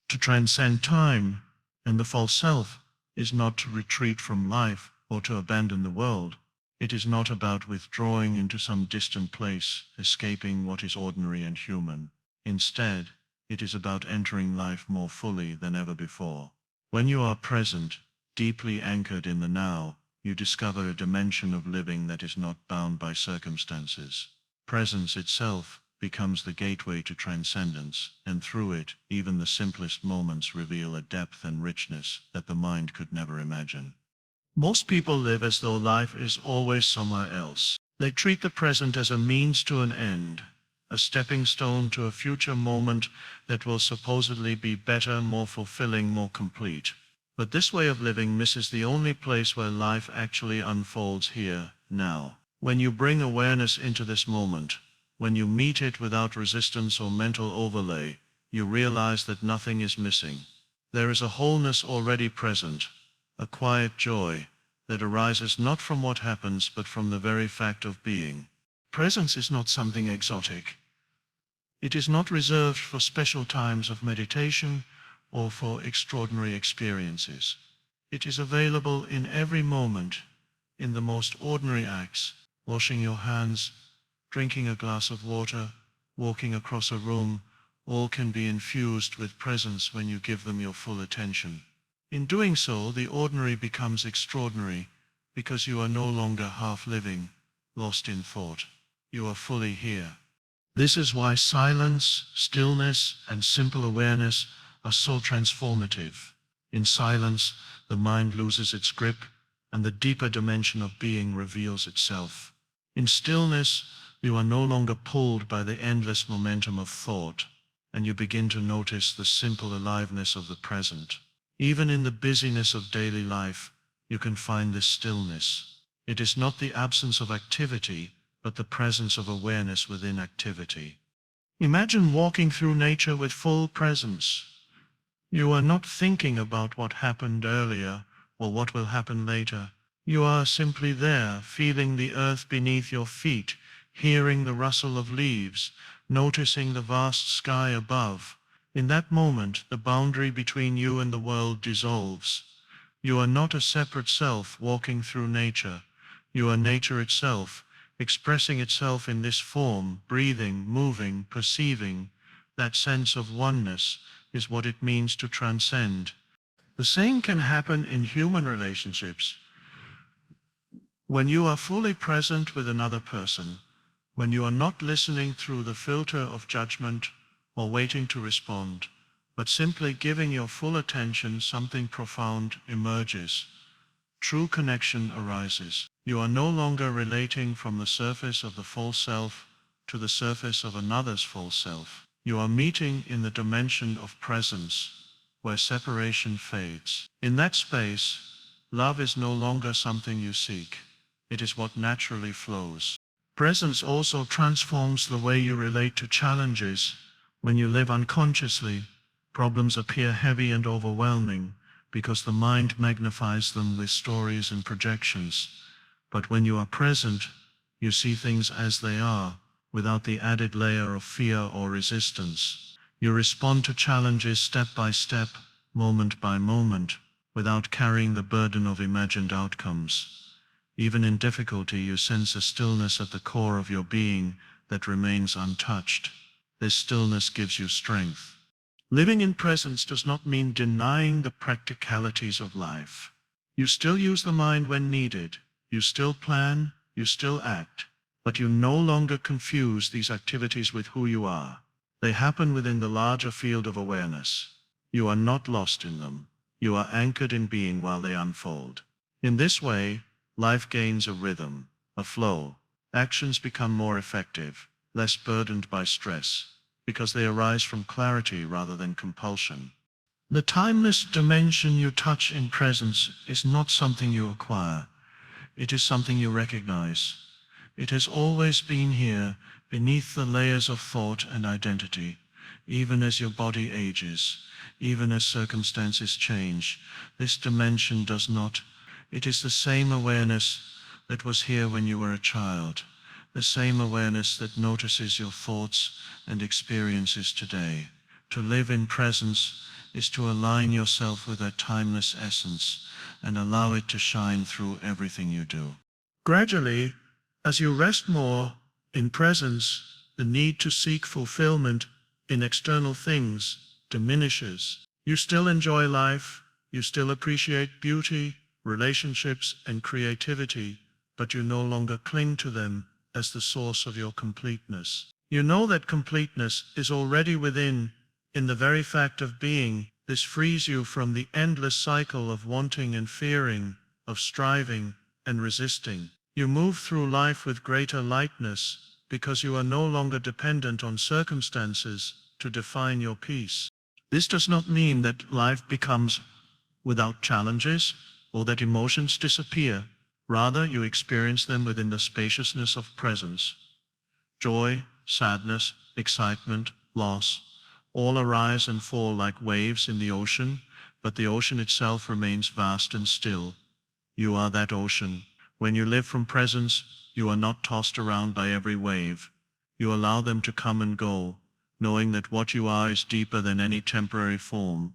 To transcend time and the false self is not to retreat from life or to abandon the world. It is not about withdrawing into some distant place, escaping what is ordinary and human. Instead, it is about entering life more fully than ever before. When you are present, deeply anchored in the now, you discover a dimension of living that is not bound by circumstances. Presence itself becomes the gateway to transcendence, and through it, even the simplest moments reveal a depth and richness that the mind could never imagine. Most people live as though life is always somewhere else. They treat the present as a means to an end, a stepping stone to a future moment that will supposedly be better, more fulfilling, more complete. But this way of living misses the only place where life actually unfolds here, now. When you bring awareness into this moment, when you meet it without resistance or mental overlay, you realize that nothing is missing. There is a wholeness already present, a quiet joy that arises not from what happens but from the very fact of being. Presence is not something exotic. It is not reserved for special times of meditation or for extraordinary experiences. It is available in every moment, in the most ordinary acts, washing your hands, drinking a glass of water, walking across a room. All can be infused with presence when you give them your full attention. In doing so, the ordinary becomes extraordinary, because you are no longer half living, lost in thought. You are fully here. This is why silence, stillness, and simple awareness are so transformative. In silence, the mind loses its grip, and the deeper dimension of being reveals itself. In stillness, you are no longer pulled by the endless momentum of thought, and you begin to notice the simple aliveness of the present. Even in the busyness of daily life, you can find this stillness. It is not the absence of activity, but the presence of awareness within activity. Imagine walking through nature with full presence. You are not thinking about what happened earlier or what will happen later. You are simply there, feeling the earth beneath your feet, hearing the rustle of leaves, noticing the vast sky above. In that moment, the boundary between you and the world dissolves. You are not a separate self walking through nature. You are nature itself, expressing itself in this form, breathing, moving, perceiving. That sense of oneness is what it means to transcend. The same can happen in human relationships. When you are fully present with another person, when you are not listening through the filter of judgment or waiting to respond, but simply giving your full attention, something profound emerges. True connection arises. You are no longer relating from the surface of the false self to the surface of another's false self. You are meeting in the dimension of presence, where separation fades. In that space, love is no longer something you seek. It is what naturally flows. Presence also transforms the way you relate to challenges. When you live unconsciously, problems appear heavy and overwhelming because the mind magnifies them with stories and projections. But when you are present, you see things as they are, without the added layer of fear or resistance. You respond to challenges step by step, moment by moment, without carrying the burden of imagined outcomes. Even in difficulty, you sense a stillness at the core of your being that remains untouched. This stillness gives you strength. Living in presence does not mean denying the practicalities of life. You still use the mind when needed. You still plan, you still act, but you no longer confuse these activities with who you are. They happen within the larger field of awareness. You are not lost in them. You are anchored in being while they unfold. In this way, life gains a rhythm, a flow. Actions become more effective, less burdened by stress, because they arise from clarity rather than compulsion. The timeless dimension you touch in presence is not something you acquire. It is something you recognize. It has always been here, beneath the layers of thought and identity, even as your body ages, even as circumstances change. This dimension does not. It is the same awareness that was here when you were a child, the same awareness that notices your thoughts and experiences today. To live in presence is to align yourself with that timeless essence and allow it to shine through everything you do. Gradually, as you rest more in presence, the need to seek fulfillment in external things diminishes. You still enjoy life, you still appreciate beauty, relationships, and creativity, but you no longer cling to them as the source of your completeness. You know that completeness is already within, in the very fact of being. This frees you from the endless cycle of wanting and fearing, of striving and resisting. You move through life with greater lightness because you are no longer dependent on circumstances to define your peace. This does not mean that life becomes without challenges or that emotions disappear. Rather, you experience them within the spaciousness of presence. Joy, sadness, excitement, loss, all arise and fall like waves in the ocean, but the ocean itself remains vast and still. You are that ocean. When you live from presence, you are not tossed around by every wave. You allow them to come and go, knowing that what you are is deeper than any temporary form.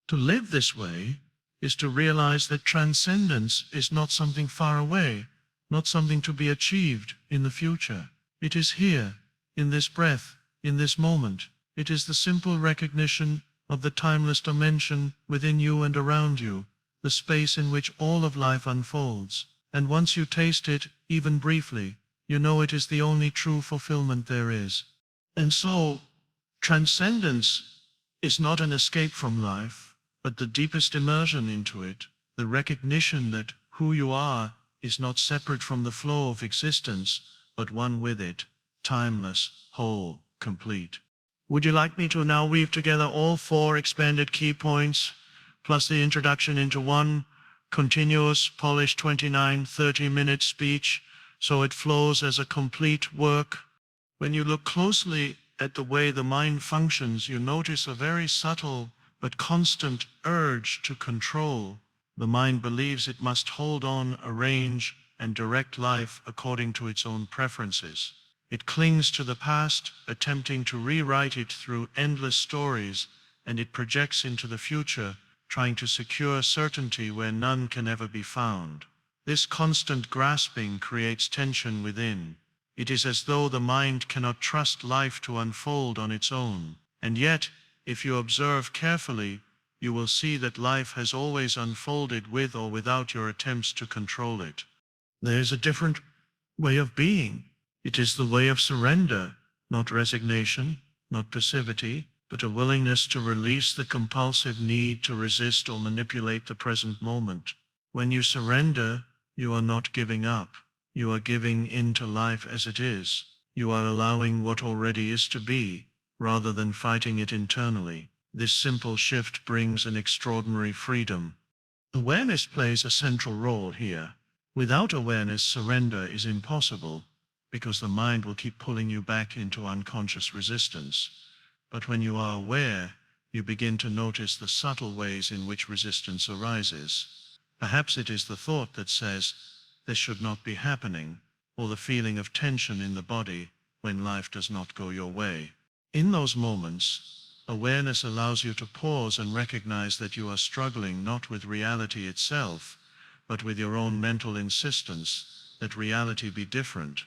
To live this way is to realize that transcendence is not something far away, not something to be achieved in the future. It is here, in this breath, in this moment. It is the simple recognition of the timeless dimension within you and around you, the space in which all of life unfolds. And once you taste it, even briefly, you know it is the only true fulfillment there is. And so, transcendence is not an escape from life, but the deepest immersion into it, the recognition that who you are is not separate from the flow of existence, but one with it, timeless, whole, complete. Would you like me to now weave together all 4 expanded key points, plus the introduction into one continuous, polished 29-30-minute speech, so it flows as a complete work? When you look closely at the way the mind functions, you notice a very subtle but constant urge to control. The mind believes it must hold on, arrange, and direct life according to its own preferences. It clings to the past, attempting to rewrite it through endless stories, and it projects into the future, trying to secure certainty where none can ever be found. This constant grasping creates tension within. It is as though the mind cannot trust life to unfold on its own. And yet, if you observe carefully, you will see that life has always unfolded with or without your attempts to control it. There is a different way of being. It is the way of surrender, not resignation, not passivity, but a willingness to release the compulsive need to resist or manipulate the present moment. When you surrender, you are not giving up. You are giving in to life as it is. You are allowing what already is to be, rather than fighting it internally. This simple shift brings an extraordinary freedom. Awareness plays a central role here. Without awareness, surrender is impossible, because the mind will keep pulling you back into unconscious resistance. But when you are aware, you begin to notice the subtle ways in which resistance arises. Perhaps it is the thought that says, "This should not be happening," or the feeling of tension in the body when life does not go your way. In those moments, awareness allows you to pause and recognize that you are struggling not with reality itself, but with your own mental insistence that reality be different.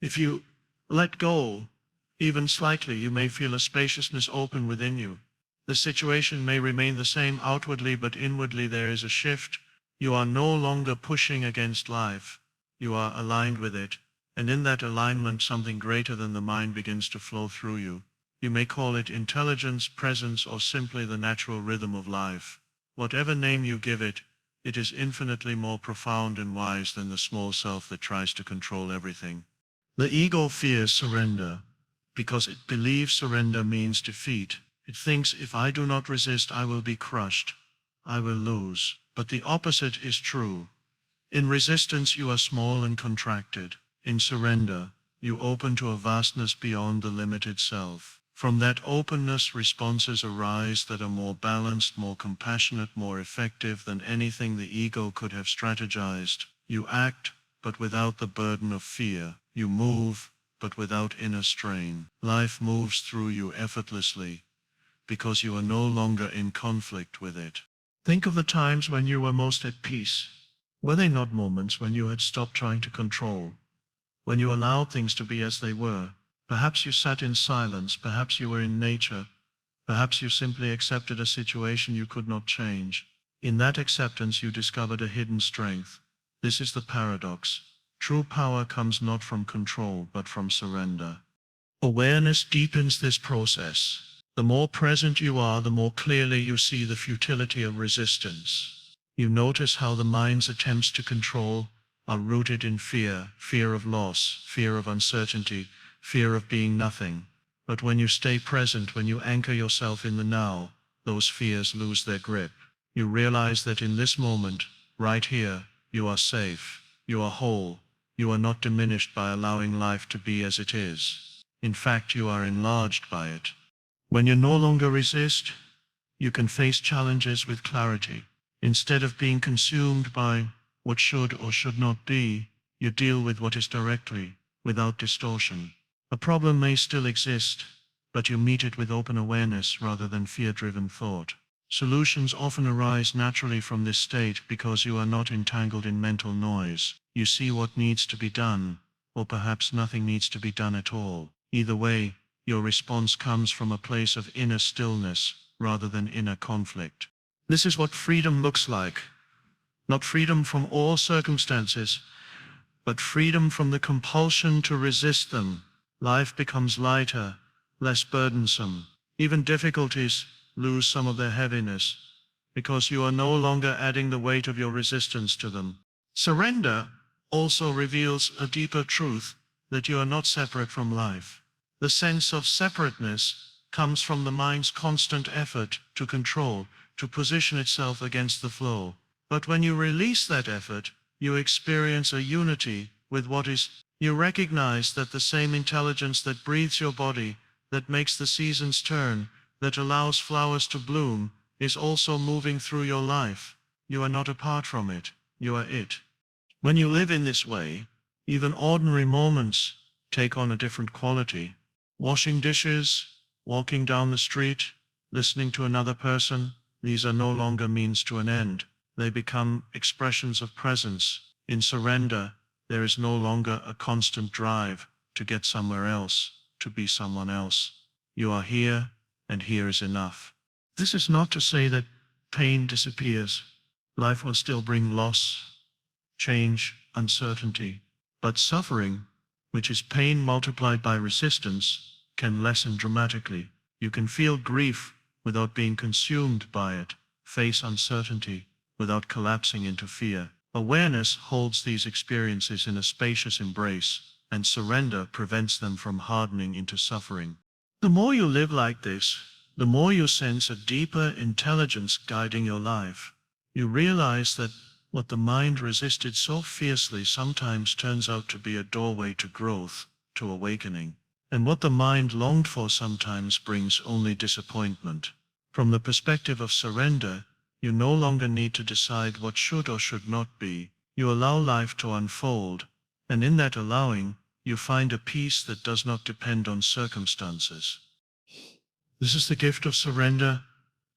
If you let go, even slightly, you may feel a spaciousness open within you. The situation may remain the same outwardly, but inwardly there is a shift. You are no longer pushing against life. You are aligned with it. And in that alignment, something greater than the mind begins to flow through you. You may call it intelligence, presence, or simply the natural rhythm of life. Whatever name you give it, it is infinitely more profound and wise than the small self that tries to control everything. The ego fears surrender because it believes surrender means defeat. It thinks, if I do not resist, I will be crushed. I will lose. But the opposite is true. In resistance, you are small and contracted. In surrender, you open to a vastness beyond the limited self. From that openness, responses arise that are more balanced, more compassionate, more effective than anything the ego could have strategized. You act, but without the burden of fear. You move, but without inner strain. Life moves through you effortlessly. because you are no longer in conflict with it. Think of the times when you were most at peace. Were they not moments when you had stopped trying to control, when you allowed things to be as they were? Perhaps you sat in silence, perhaps you were in nature, perhaps you simply accepted a situation you could not change. In that acceptance you discovered a hidden strength. This is the paradox. True power comes not from control, but from surrender. Awareness deepens this process. The more present you are, the more clearly you see the futility of resistance. You notice how the mind's attempts to control are rooted in fear, fear of loss, fear of uncertainty, fear of being nothing. But when you stay present, when you anchor yourself in the now, those fears lose their grip. You realize that in this moment, right here, you are safe, you are whole, you are not diminished by allowing life to be as it is. In fact, you are enlarged by it. When you no longer resist, you can face challenges with clarity. Instead of being consumed by what should or should not be, you deal with what is directly, without distortion. A problem may still exist, but you meet it with open awareness rather than fear-driven thought. Solutions often arise naturally from this state because you are not entangled in mental noise. You see what needs to be done, or perhaps nothing needs to be done at all. Either way, your response comes from a place of inner stillness rather than inner conflict. This is what freedom looks like. Not freedom from all circumstances, but freedom from the compulsion to resist them. Life becomes lighter, less burdensome. Even difficulties lose some of their heaviness, because you are no longer adding the weight of your resistance to them. Surrender also reveals a deeper truth, that you are not separate from life. The sense of separateness comes from the mind's constant effort to control, to position itself against the flow. But when you release that effort, you experience a unity with what is. You recognize that the same intelligence that breathes your body, that makes the seasons turn, that allows flowers to bloom, is also moving through your life. You are not apart from it, you are it. When you live in this way, even ordinary moments take on a different quality. Washing dishes, walking down the street, listening to another person, these are no longer means to an end. They become expressions of presence. In surrender, there is no longer a constant drive to get somewhere else, to be someone else. You are here, and here is enough. This is not to say that pain disappears. Life will still bring loss, change, uncertainty. But suffering, which is pain multiplied by resistance, can lessen dramatically. You can feel grief without being consumed by it, face uncertainty without collapsing into fear. Awareness holds these experiences in a spacious embrace, and surrender prevents them from hardening into suffering. The more you live like this, the more you sense a deeper intelligence guiding your life. You realize that what the mind resisted so fiercely sometimes turns out to be a doorway to growth, to awakening. And what the mind longed for sometimes brings only disappointment. From the perspective of surrender, you no longer need to decide what should or should not be. You allow life to unfold, and in that allowing, you find a peace that does not depend on circumstances. This is the gift of surrender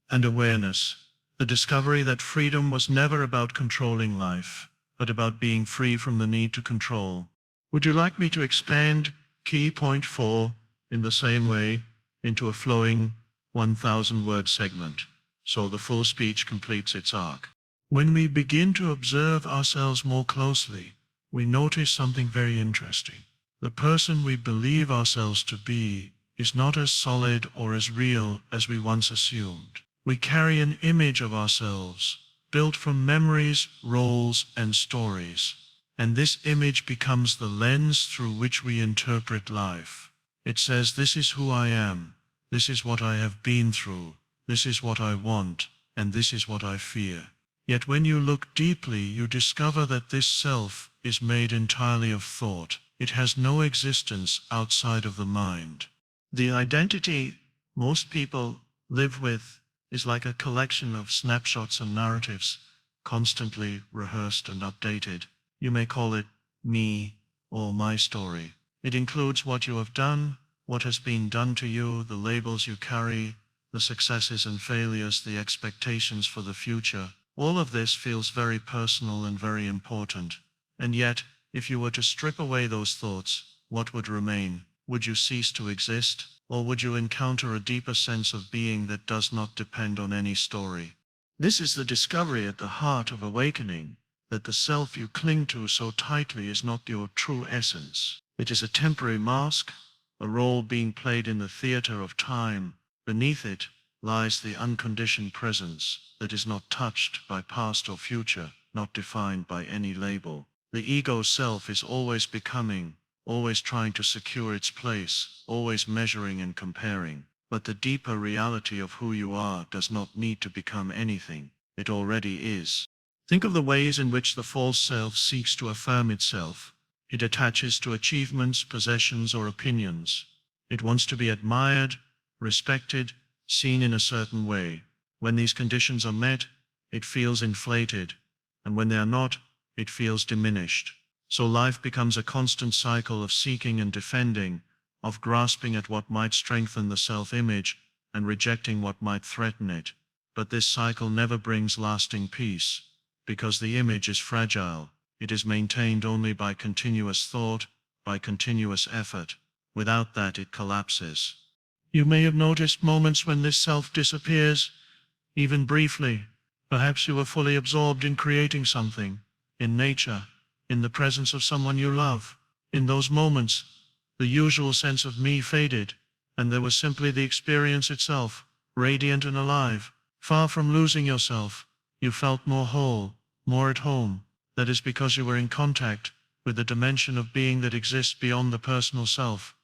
and awareness, the discovery that freedom was never about controlling life, but about being free from the need to control. Would you like me to expand key point 4 in the same way into a flowing 1,000-word segment, so the full speech completes its arc? When we begin to observe ourselves more closely, we notice something very interesting. The person we believe ourselves to be is not as solid or as real as we once assumed. We carry an image of ourselves, built from memories, roles, and stories. And this image becomes the lens through which we interpret life. It says, this is who I am, this is what I have been through, this is what I want, and this is what I fear. Yet when you look deeply, you discover that this self is made entirely of thought. It has no existence outside of the mind. The identity most people live with is like a collection of snapshots and narratives, constantly rehearsed and updated. You may call it me or my story. It includes what you have done, what has been done to you, the labels you carry, the successes and failures, the expectations for the future. All of this feels very personal and very important. And yet, if you were to strip away those thoughts, what would remain? Would you cease to exist? Or would you encounter a deeper sense of being that does not depend on any story? This is the discovery at the heart of awakening, that the self you cling to so tightly is not your true essence. It is a temporary mask, a role being played in the theater of time. Beneath it lies the unconditioned presence that is not touched by past or future, not defined by any label. The ego self is always becoming, always trying to secure its place, always measuring and comparing. But the deeper reality of who you are does not need to become anything. It already is. Think of the ways in which the false self seeks to affirm itself. It attaches to achievements, possessions, or opinions. It wants to be admired, respected, seen in a certain way. When these conditions are met, it feels inflated, and when they are not, it feels diminished. So life becomes a constant cycle of seeking and defending, of grasping at what might strengthen the self-image and rejecting what might threaten it. But this cycle never brings lasting peace, because the image is fragile. It is maintained only by continuous thought, by continuous effort. Without that, it collapses. You may have noticed moments when this self disappears, even briefly. Perhaps you were fully absorbed in creating something, in nature, in the presence of someone you love. In those moments, the usual sense of me faded, and there was simply the experience itself, radiant and alive. Far from losing yourself, you felt more whole, more at home. That is because you were in contact with the dimension of being that exists beyond the personal self.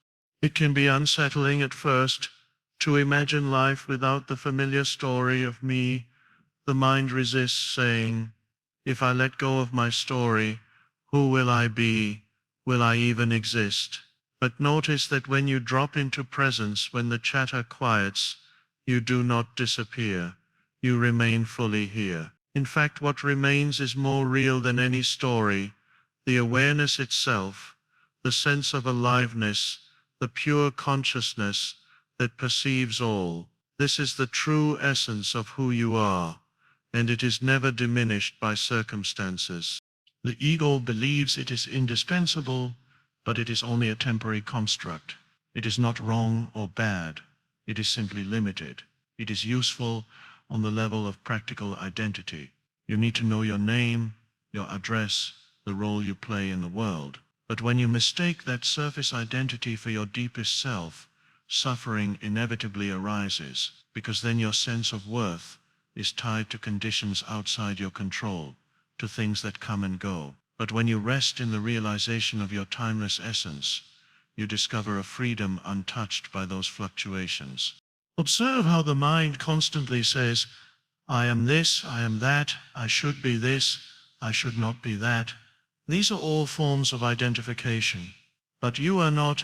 It can be unsettling at first to imagine life without the familiar story of me. The mind resists, saying, if I let go of my story, who will I be? Will I even exist? But notice that when you drop into presence, when the chatter quiets, you do not disappear. You remain fully here. In fact, what remains is more real than any story. The awareness itself, the sense of aliveness, the pure consciousness that perceives all. This is the true essence of who you are, and it is never diminished by circumstances. The ego believes it is indispensable, but it is only a temporary construct. It is not wrong or bad. It is simply limited. It is useful on the level of practical identity. You need to know your name, your address, the role you play in the world. But when you mistake that surface identity for your deepest self, suffering inevitably arises, because then your sense of worth is tied to conditions outside your control, to things that come and go. But when you rest in the realization of your timeless essence, you discover a freedom untouched by those fluctuations. Observe how the mind constantly says, I am this, I am that, I should be this, I should not be that. These are all forms of identification. But you are not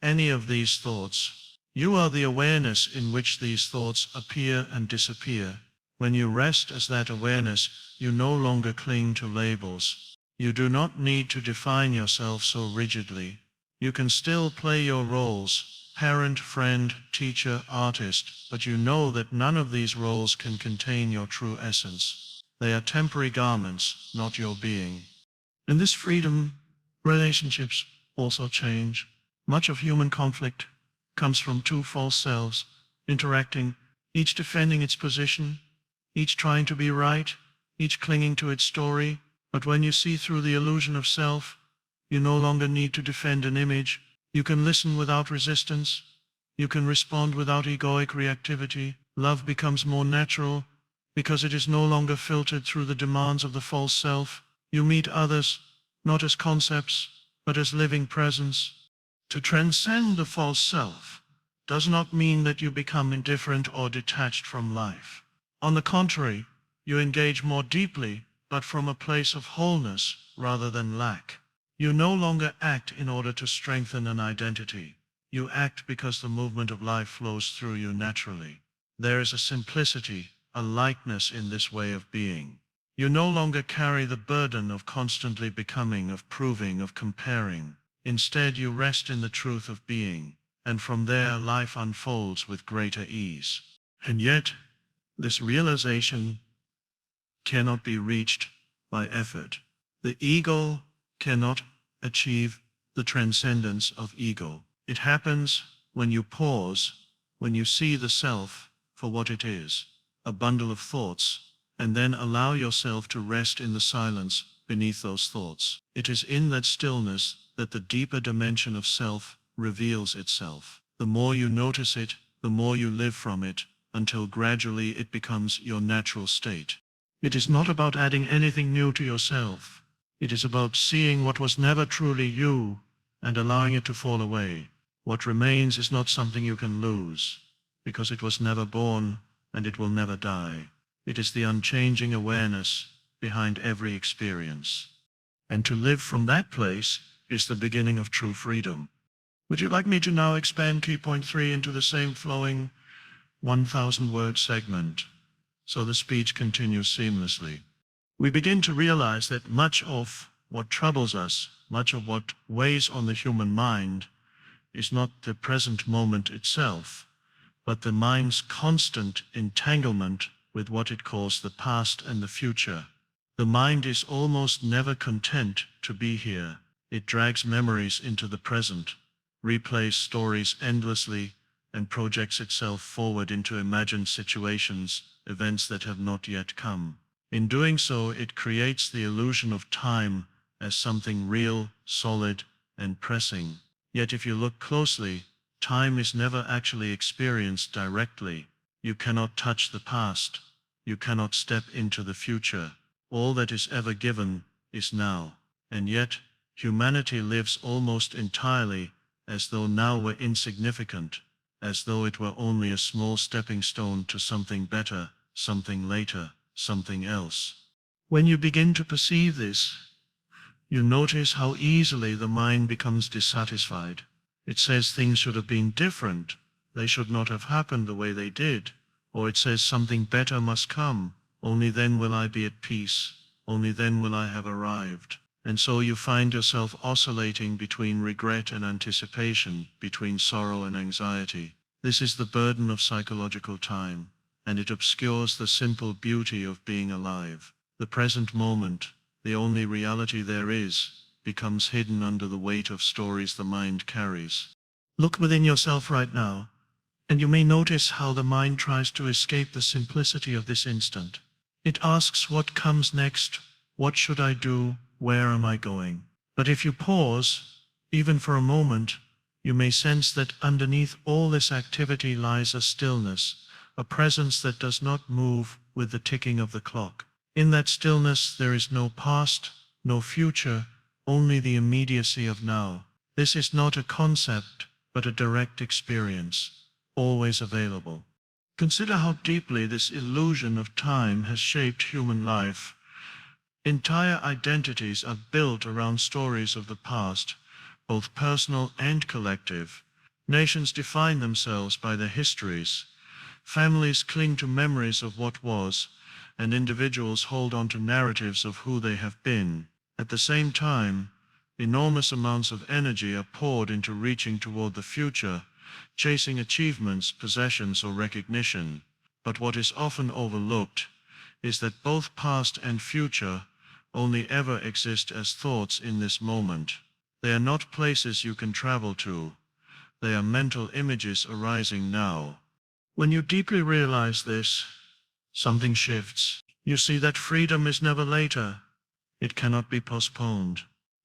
any of these thoughts. You are the awareness in which these thoughts appear and disappear. When you rest as that awareness, you no longer cling to labels. You do not need to define yourself so rigidly. You can still play your roles, parent, friend, teacher, artist, but you know that none of these roles can contain your true essence. They are temporary garments, not your being. In this freedom, relationships also change. Much of human conflict comes from two false selves interacting, each defending its position, each trying to be right, each clinging to its story. But when you see through the illusion of self, you no longer need to defend an image. You can listen without resistance. You can respond without egoic reactivity. Love becomes more natural because it is no longer filtered through the demands of the false self. You meet others, not as concepts, but as living presence. To transcend the false self does not mean that you become indifferent or detached from life. On the contrary, you engage more deeply, but from a place of wholeness rather than lack. You no longer act in order to strengthen an identity. You act because the movement of life flows through you naturally. There is a simplicity, a lightness in this way of being. You no longer carry the burden of constantly becoming, of proving, of comparing. Instead, you rest in the truth of being, and from there life unfolds with greater ease. And yet, this realization cannot be reached by effort. The ego cannot achieve the transcendence of ego. It happens when you pause, when you see the self for what it is, a bundle of thoughts, and then allow yourself to rest in the silence beneath those thoughts. It is in that stillness that the deeper dimension of self reveals itself. The more you notice it, the more you live from it, until gradually it becomes your natural state. It is not about adding anything new to yourself. It is about seeing what was never truly you and allowing it to fall away. What remains is not something you can lose, because it was never born and it will never die. It is the unchanging awareness behind every experience. And to live from that place is the beginning of true freedom. Would you like me to now expand key point 3 into the same flowing 1,000-word segment, so the speech continues seamlessly? We begin to realize that much of what troubles us, much of what weighs on the human mind, is not the present moment itself, but the mind's constant entanglement with what it calls the past and the future. The mind is almost never content to be here. It drags memories into the present, replays stories endlessly, and projects itself forward into imagined situations, events that have not yet come. In doing so, it creates the illusion of time as something real, solid, and pressing. Yet if you look closely, time is never actually experienced directly. You cannot touch the past. You cannot step into the future. All that is ever given is now. And yet, humanity lives almost entirely as though now were insignificant, as though it were only a small stepping stone to something better, something later, something else. When you begin to perceive this, you notice how easily the mind becomes dissatisfied. It says things should have been different, they should not have happened the way they did, or it says something better must come, only then will I be at peace, only then will I have arrived. And so you find yourself oscillating between regret and anticipation, between sorrow and anxiety. This is the burden of psychological time, and it obscures the simple beauty of being alive. The present moment, the only reality there is, becomes hidden under the weight of stories the mind carries. Look within yourself right now, and you may notice how the mind tries to escape the simplicity of this instant. It asks what comes next, what should I do, where am I going? But if you pause, even for a moment, you may sense that underneath all this activity lies a stillness, a presence that does not move with the ticking of the clock. In that stillness there is no past, no future, only the immediacy of now. This is not a concept, but a direct experience, always available. Consider how deeply this illusion of time has shaped human life. Entire identities are built around stories of the past, both personal and collective. Nations define themselves by their histories. Families cling to memories of what was, and individuals hold on to narratives of who they have been. At the same time, enormous amounts of energy are poured into reaching toward the future, chasing achievements, possessions, or recognition. But what is often overlooked is that both past and future only ever exist as thoughts in this moment. They are not places you can travel to. They are mental images arising now. When you deeply realize this, something shifts. You see that freedom is never later. It cannot be postponed.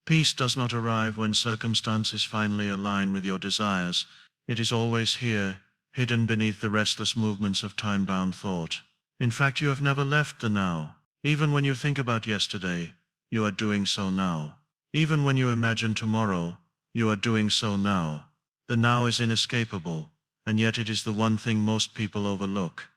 Peace does not arrive when circumstances finally align with your desires. It is always here, hidden beneath the restless movements of time-bound thought. In fact, you have never left the now. Even when you think about yesterday, you are doing so now. Even when you imagine tomorrow, you are doing so now. The now is inescapable, and yet it is the one thing most people overlook.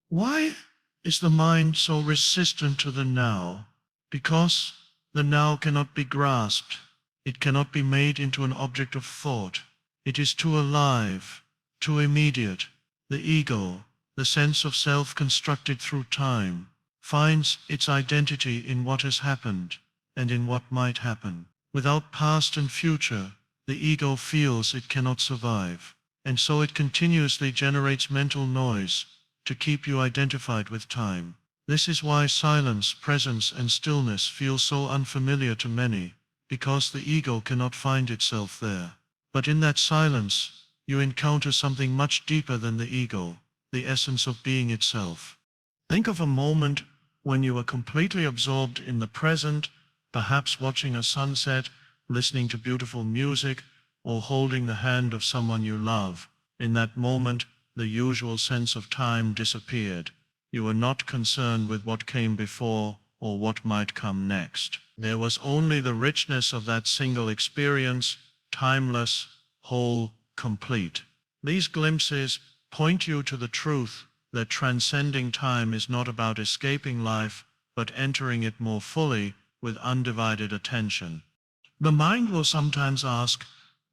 Why is the mind so resistant to the now? Because the now cannot be grasped. It cannot be made into an object of thought. It is too alive, too immediate. The ego, the sense of self constructed through time, finds its identity in what has happened and in what might happen. Without past and future, the ego feels it cannot survive, and so it continuously generates mental noise, to keep you identified with time. This is why silence, presence, and stillness feel so unfamiliar to many, because the ego cannot find itself there. But in that silence, you encounter something much deeper than the ego, the essence of being itself. Think of a moment when you were completely absorbed in the present, perhaps watching a sunset, listening to beautiful music, or holding the hand of someone you love. In that moment, the usual sense of time disappeared. You were not concerned with what came before or what might come next. There was only the richness of that single experience, timeless, whole, complete. These glimpses point you to the truth that transcending time is not about escaping life, but entering it more fully with undivided attention. The mind will sometimes ask,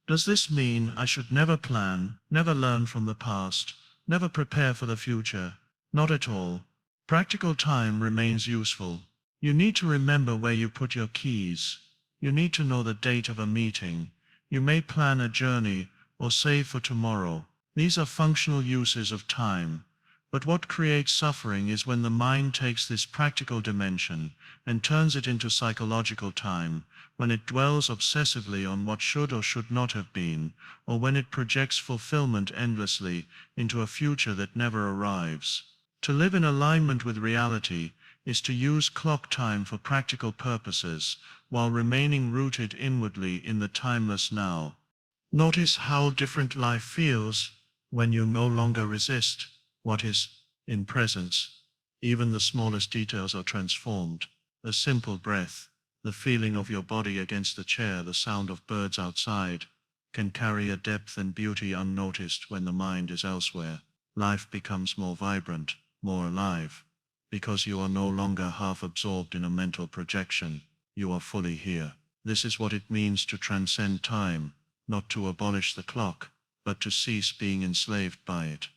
does this mean I should never plan, never learn from the past, never prepare for the future? Not at all. Practical time remains useful. You need to remember where you put your keys. You need to know the date of a meeting. You may plan a journey or save for tomorrow. These are functional uses of time. But what creates suffering is when the mind takes this practical dimension and turns it into psychological time, when it dwells obsessively on what should or should not have been, or when it projects fulfillment endlessly into a future that never arrives. To live in alignment with reality is to use clock time for practical purposes, while remaining rooted inwardly in the timeless now. Notice how different life feels when you no longer resist what is in presence. Even the smallest details are transformed. A simple breath, the feeling of your body against the chair, the sound of birds outside, can carry a depth and beauty unnoticed when the mind is elsewhere. Life becomes more vibrant, more alive, because you are no longer half absorbed in a mental projection. You are fully here. This is what it means to transcend time, not to abolish the clock, but to cease being enslaved by it.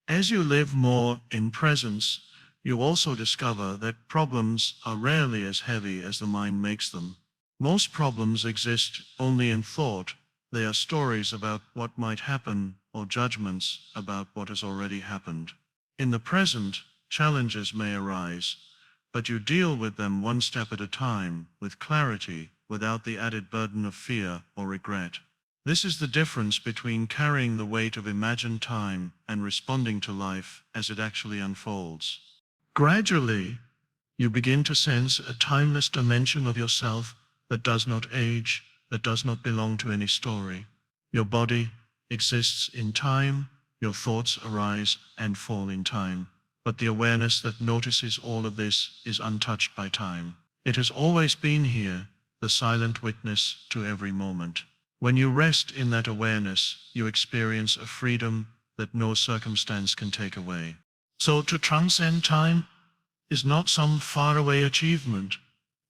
As you live more in presence, you also discover that problems are rarely as heavy as the mind makes them. Most problems exist only in thought. They are stories about what might happen or judgments about what has already happened. In the present, challenges may arise, but you deal with them one step at a time, with clarity, without the added burden of fear or regret. This is the difference between carrying the weight of imagined time and responding to life as it actually unfolds. Gradually, you begin to sense a timeless dimension of yourself that does not age, that does not belong to any story. Your body exists in time, your thoughts arise and fall in time. But the awareness that notices all of this is untouched by time. It has always been here, the silent witness to every moment. When you rest in that awareness, you experience a freedom that no circumstance can take away. So to transcend time is not some faraway achievement.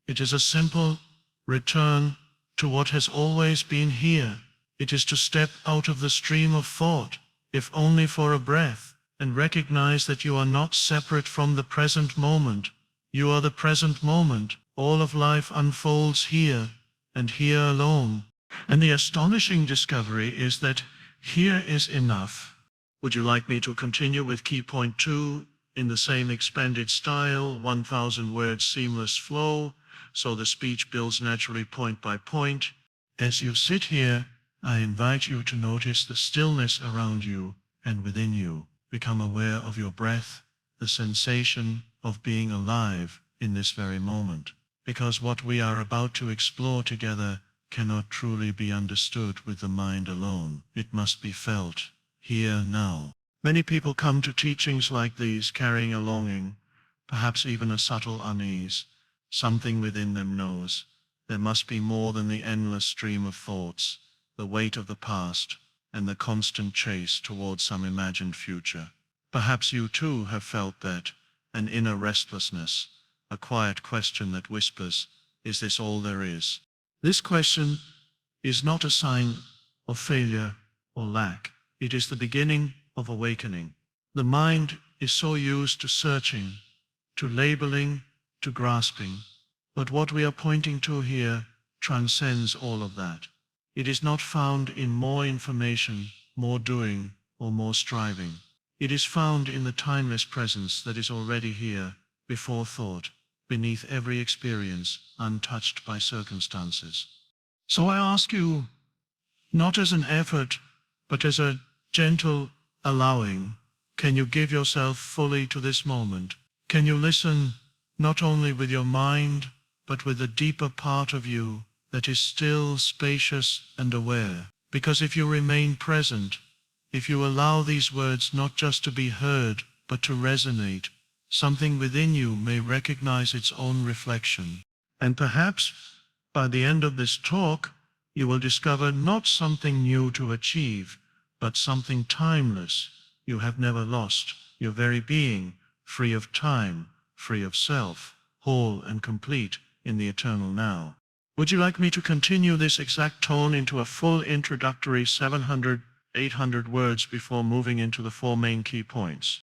It is a simple return to what has always been here. It is to step out of the stream of thought, if only for a breath, and recognize that you are not separate from the present moment. You are the present moment. All of life unfolds here, and here alone. And the astonishing discovery is that here is enough. Would you like me to continue with key point 2 in the same expanded style, 1,000 words seamless flow, so the speech builds naturally point by point? As you sit here, I invite you to notice the stillness around you and within you. Become aware of your breath, the sensation of being alive in this very moment. Because what we are about to explore together cannot truly be understood with the mind alone. It must be felt, here, now. Many people come to teachings like these carrying a longing, perhaps even a subtle unease. Something within them knows there must be more than the endless stream of thoughts, the weight of the past, and the constant chase towards some imagined future. Perhaps you too have felt that, an inner restlessness, a quiet question that whispers, is this all there is? This question is not a sign of failure or lack. It is the beginning of awakening. The mind is so used to searching, to labeling, to grasping. But what we are pointing to here transcends all of that. It is not found in more information, more doing, or more striving. It is found in the timeless presence that is already here, before thought, beneath every experience, untouched by circumstances. So I ask you, not as an effort, but as a gentle allowing, can you give yourself fully to this moment? Can you listen not only with your mind, but with the deeper part of you that is still spacious and aware? Because if you remain present, if you allow these words not just to be heard, but to resonate, something within you may recognize its own reflection. And perhaps, by the end of this talk, you will discover not something new to achieve, but something timeless you have never lost, your very being, free of time, free of self, whole and complete in the eternal now. Would you like me to continue this exact tone into a full introductory 700, 800 words before moving into the four main key points?